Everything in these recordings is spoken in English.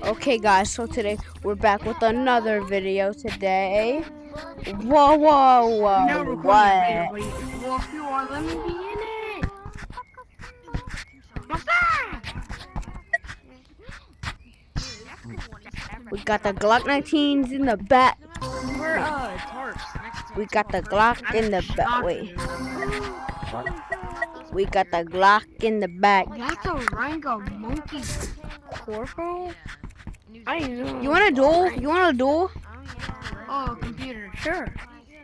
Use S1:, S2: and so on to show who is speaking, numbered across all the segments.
S1: Okay guys, so today we're back with another video today. Whoa, whoa,
S2: We're
S1: whoa,
S2: not recording a video,
S1: what?
S2: but well, if you are, let me be in it. What's that?
S1: We got the Glock 19s in the back.
S2: We're tarps.
S1: We got the Glock in the back. Wait. We got the Glock in the back.
S2: That's a rank of monkey corporal. I know.
S1: You want a duel? You want a duel?
S2: Oh, computer. Sure.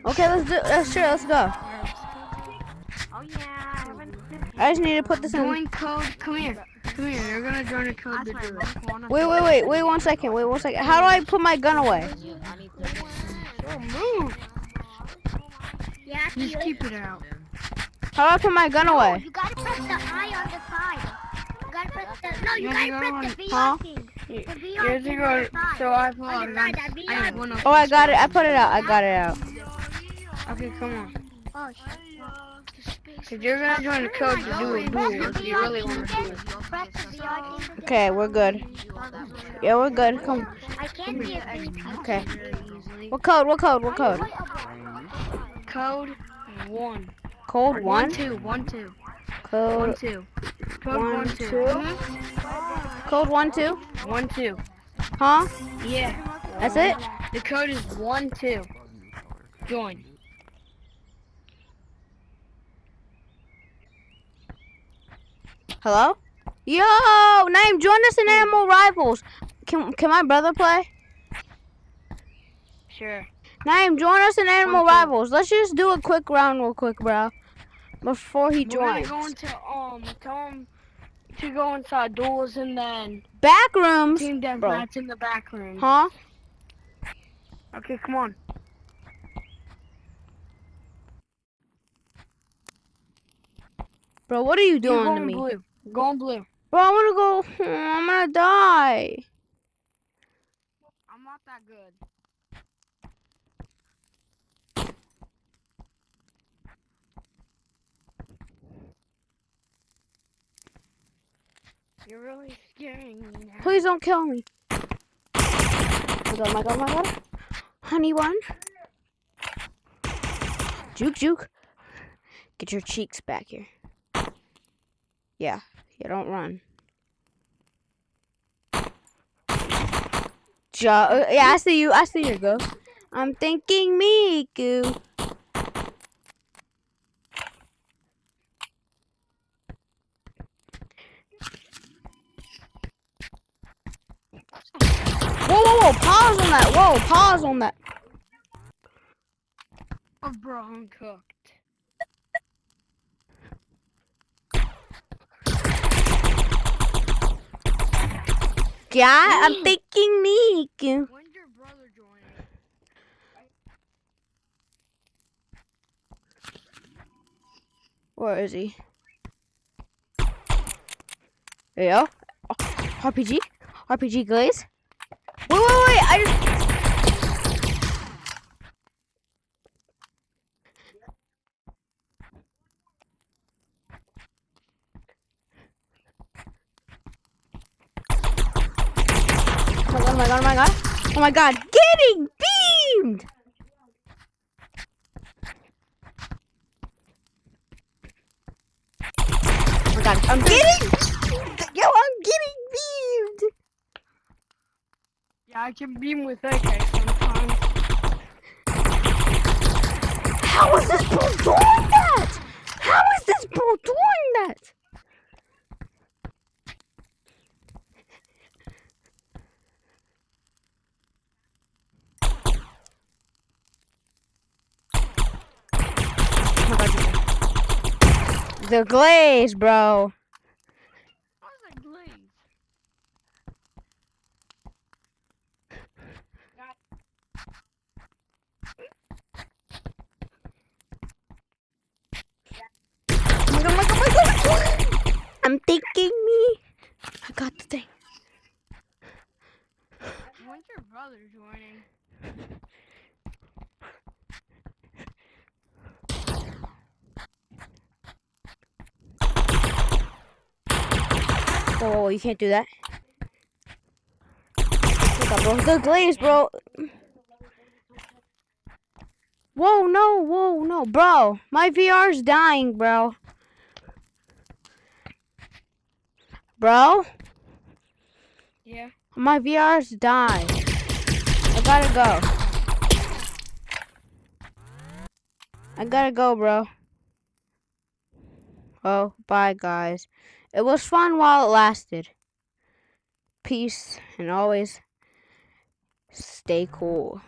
S1: Okay, let's do. Let's go. I just need to put this in.
S2: Join code. Come here. Come here. You're gonna join a code to do it.
S1: Wait 1 second. Wait 1 second. How do I put my gun away?
S2: Oh, move. Just keep it out.
S1: How do I put my gun away?
S3: You gotta press the I on the side. You gotta press the you
S2: gotta
S3: press the V
S1: huh?
S3: key. The V
S2: Here's
S3: key
S2: the
S3: on the
S2: go.
S3: side.
S2: So I
S3: On the side, that V
S2: have
S3: on.
S2: one of.
S1: Oh, I got it. I put it out. I got it out.
S2: Okay, come on.
S3: Oh,
S2: Cause you're gonna join the code to do a duel if you really want to do it.
S3: press the V on.
S1: Okay, we're good. Yeah, we're good. Come.
S3: I can't see it.
S1: Okay. What code? What code? What code?
S2: Code 1.
S1: Code 1?
S2: 2. 1 2.
S1: Code
S2: 1 2. Code 1 2.
S1: 2. Code 1 2.
S2: 1 2.
S1: Huh?
S2: Yeah.
S1: That's it?
S2: The code is 1 2. Join.
S1: Hello? Yo, Naeem, join us in Animal Rivals. Can my brother play?
S2: Sure.
S1: Naeem, join us in Animal
S2: 1 2.
S1: Rivals. Let's just do a quick round real quick, bro. Before he
S2: We're
S1: joins.
S2: going to tell him to go inside duels and then
S1: Back rooms.
S2: team
S1: Bro.
S2: deathmatch in the back room.
S1: Huh?
S2: Okay, come on.
S1: Bro, what are you
S2: You
S1: doing
S2: go
S1: to
S2: on
S1: me?
S2: blue. Go on blue.
S1: Bro, I wanna go. I'm gonna die.
S2: I'm not that good. You're really scaring me now.
S1: Please don't kill me. Oh my god, my god. Honey one. Juke, juke. Get your cheeks back here. Yeah, don't run. Yeah, I see you. I see your ghost. I'm thinking Miku. Whoa, pause on that. Whoa, pause on that.
S2: Oh, bro, I'm cooked.
S1: Yeah, I'm thinking Miku.
S2: When's your brother joining?
S1: Where is he? There you go. Oh, RPG glaze. Wait, I just... Oh my god, getting beamed! Oh my god, I'm getting beamed!
S2: Yeah, I can beam with AK sometimes.
S1: How is this bro doing that? How is this bro doing that? The glaze, bro.
S2: What's that glaze?
S1: Oh my god. I'm thinking me. I got the thing.
S2: When's your brother joining?
S1: Whoa, you can't do that. Stop, bro. The glaze, bro. Whoa, no, bro. My VR's dying, bro. Bro,
S2: Yeah.
S1: my VR's dying. I gotta go. I gotta go, bro. Oh, bye, guys. It was fun while it lasted. Peace, and always stay cool.